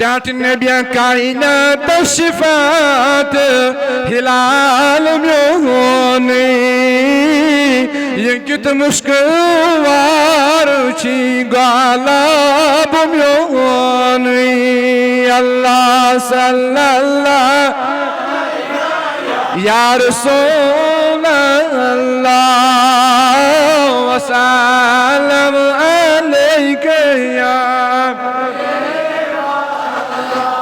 Dert Nebiye kainat şifat hilalım yoni Yekut muşkı var çi galabım yoni Allah sallallahu Ya Resulallah ve salam aleyke ya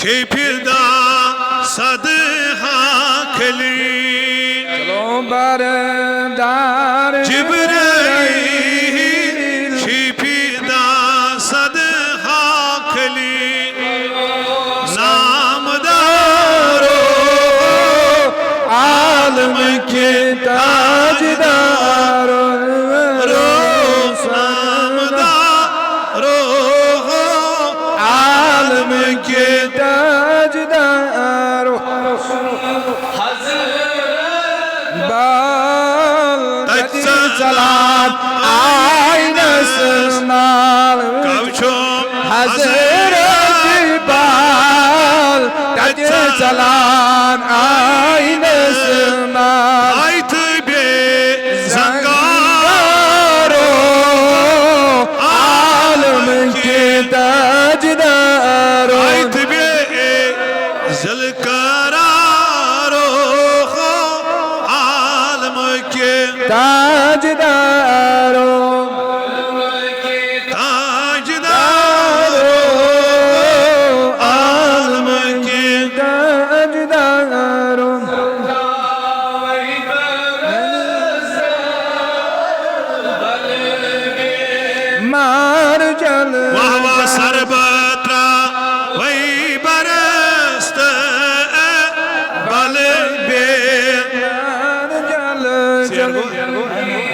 Şefirda sadıha keli Çalo bardar Cibril Şefirda sadıha keli Namdaro Alem ke tajdaro Namdaro Alem ke tajdaro Bal salat aynasınal Hazreti Bal salat aynasınal Aytı be zangaro Alem ke tajdaro Aytı be zilkararo Alem ke tajdaro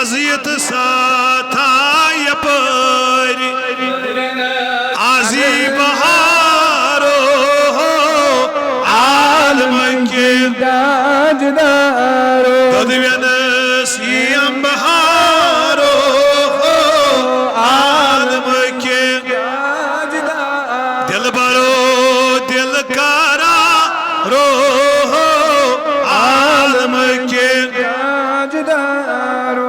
Aziyet sata yapar Azi baharo Alem ke tajdaro Tadvenes yam baharo Alem ke tajdaro Dil baro dil kararo Alem ke tajdaro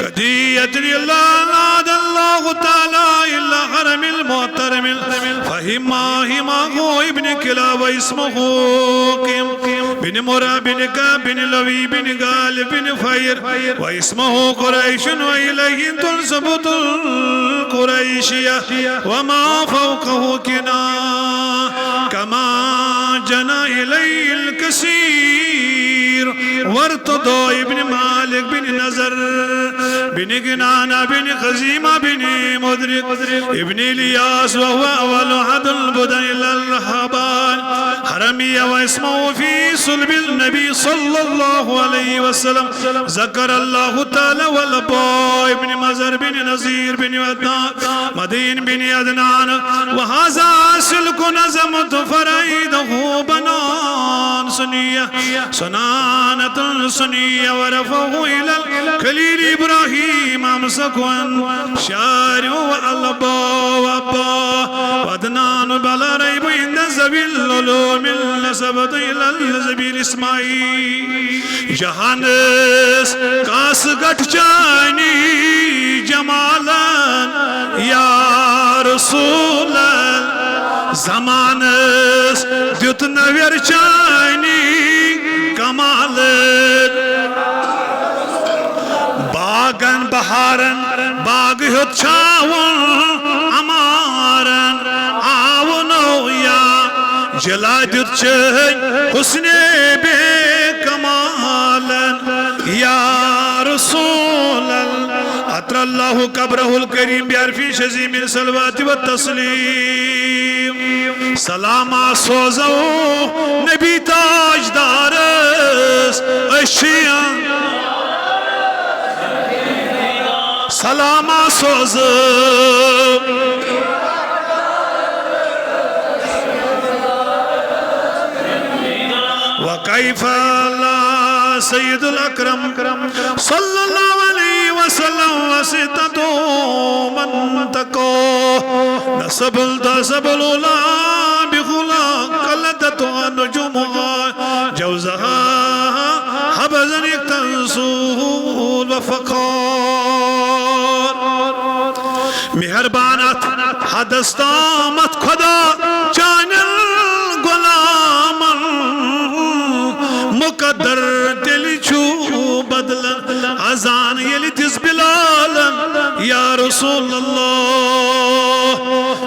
كدي يدري الله تعالى إلا حرم المحترم فهما ابن كلاب اسمه قيم بن مرى بن كعب بن لوي بن غالب بن فير واسمه قريش وإليه تنسب القريشية وما فوقه كنا كما جنى إليه الكثير وارتضى ابن مالك بن نزر بن جنانة بن خزيمة بن مدرك ابن الياس وهو أول أحد البدن إلى الحبال حرمية واسمه في صلب النبي صلى الله عليه وسلم ذكر الله تعالى والباء ابن مزر بن نزير بن ودان مدين بن عدنان وهذا سلك نزمت فريده بنان سنية سنانة سنية ورفعه إلى الخليل إبراهيم أمسكوا شارع والباء وابا ودنان بلا ريب عند زبيل العلوم النسبت إلى الزبيل إسماعيل جهانس كاس جاني جمالا يا رسول زمانس ديوت نوير جاني كمال باغن بهارن باغ هت چاون امارن آونو يا جلادت چه حسن بے کمالن يا رسول أطر الله قبره الكريم بعرف شزيم الصلوات والتسليم سلام سوزو نبي تاج دارس اشياء سلام سوزو وكيف لا سيد الأكرم صلى الله عليه وسلم وستته من تقو نسب الأولى بخلا قلدته نجومها جوزها حبزا يكتنسون وفقار مهربانات حدستامت خدا جان الغلام مقدر دل چو بدل اذان يلي دز بلالا يا رسول الله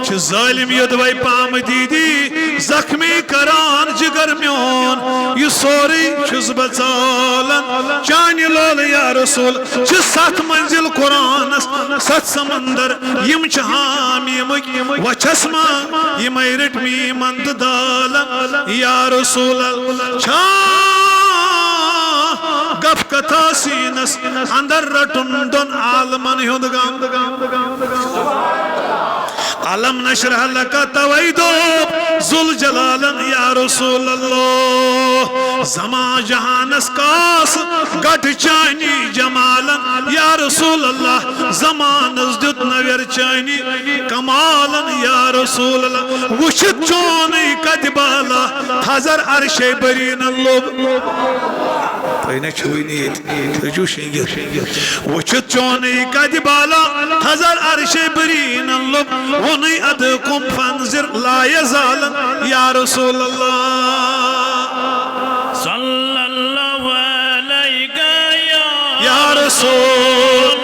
چه ظالم يدوي پام ديدي زخمي کران جگر میون یہ سوری چھس بچالن چاني لول يا رسول چه سات منزل قرآن ست سمندر یم چه حامیم وچسما یم رٹ می مند دالن يا رسول گف کتا سینس اندر رٹن دون عالمن ہند گام علم نشرح لك تويدو ذل جلالا يا رسول الله زما جهانس كاس قد چاني جمالا يا رسول الله زمان ازدت نوير چاني كمالا يا رسول الله وشت چوني كدبالا حذر عرشي برين اللوب فإنك شوينيت تجوشين وشت چوني كدبالا حذر عرشي برين اللوب وني أدكم فانزر لا يزال يا رسول الله صلى الله عليك يا رسول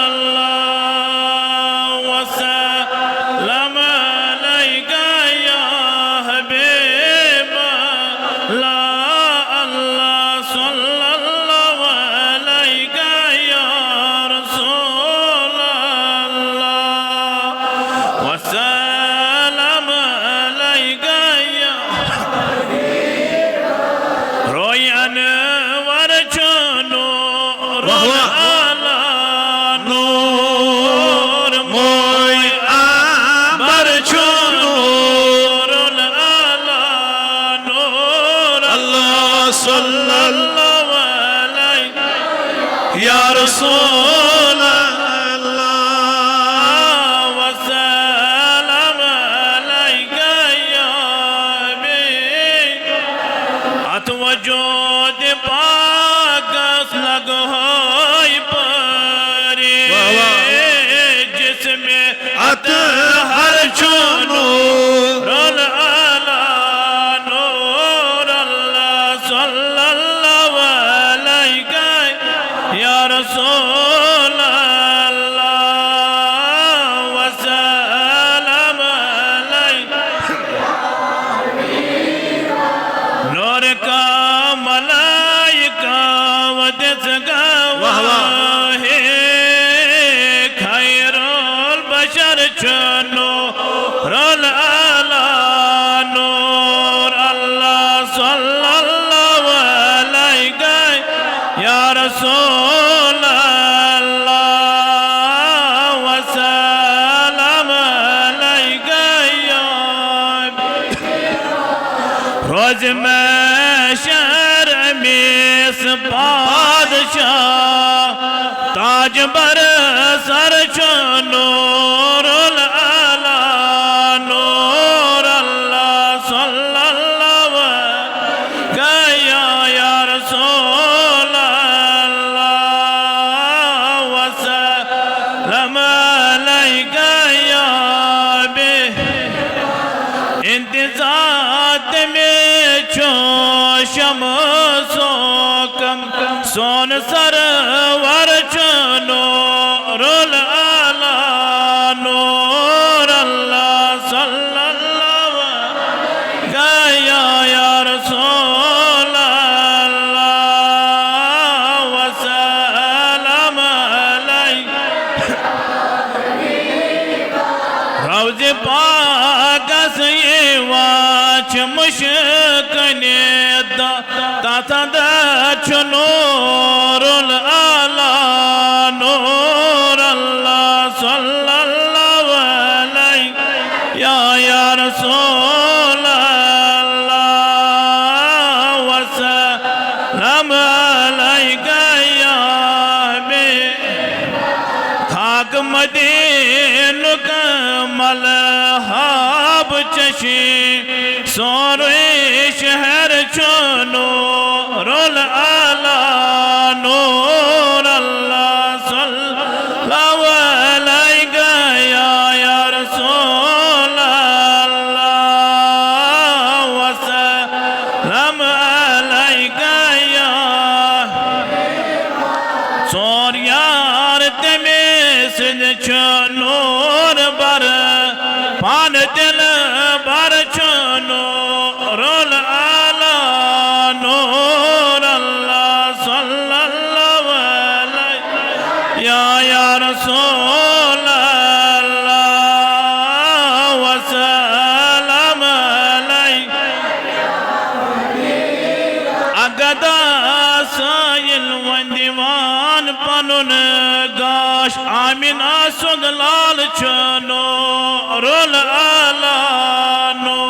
الله وسلم عليك يا حبيب الله صلى الله عليك يا رسول الله وسلم عليك يا رويان ورجانو على نور موي برجانو على نور الله صلى الله عليك يا رسول الله وسلم عليك يا حبيب أتوجد باقس لقها الله وسلام عليك نور کا ملائکہ ودس گواہ خیر البشر چنو رول اللہ نور اللہ صلی اللہ علیہ یا رسول اللہ وسلام علیہ یا روز میں شہر میں بادشاہ تاج بر سر نور اللہ نور اللہ صلی اللہ علیہ یا رسول اللہ وسلم علیہ یا انتظار میں چھو شمسو کم سون سرور چنو رول اللہ نور اللہ صلی اللہ علیہ یا رسول اللہ وسلم علیہ روز پاک سے واچ مشکنے تا نور اللہ نور اللہ صلی اللہ علیہ یا رسول اللہ وسلم علیہ یا خاک مدین کمل حاب چشی سوروی شہر چنو رول اللہ نور اللہ صلی اللہ علیہ یا رسول اللہ وسلم علیہ یا سور یار تمیس چنور بر پان دل بر چنو رول اللہ نور اللہ صلی اللہ علیہ یا رسول اللہ وسلم علیہ اگدا سائل وندیوان پنن گاش آمینہ سگلال چنو رول اللہ نو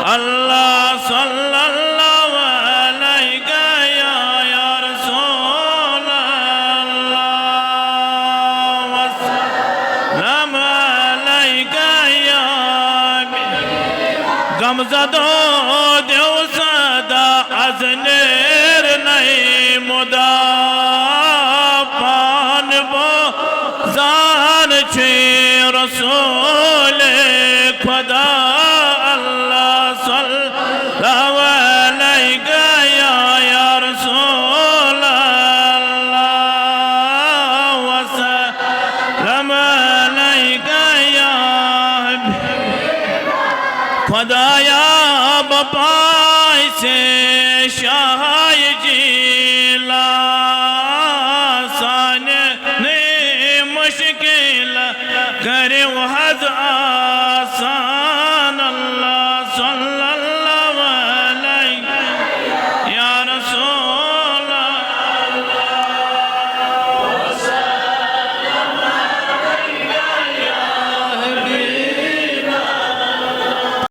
اللہ صلی اللہ علیہ یا رسول اللہ وسلم علیہ یا غمزدو دیو صدا از نیر نئی مدا پان بو زان چی رسول خدا اللہ صلی اللہ علیہ یا رسول اللہ وسلم علیہ یا خدایا بپائی سے شاہ جیلا سانے مشکل کرے وہ حض آسان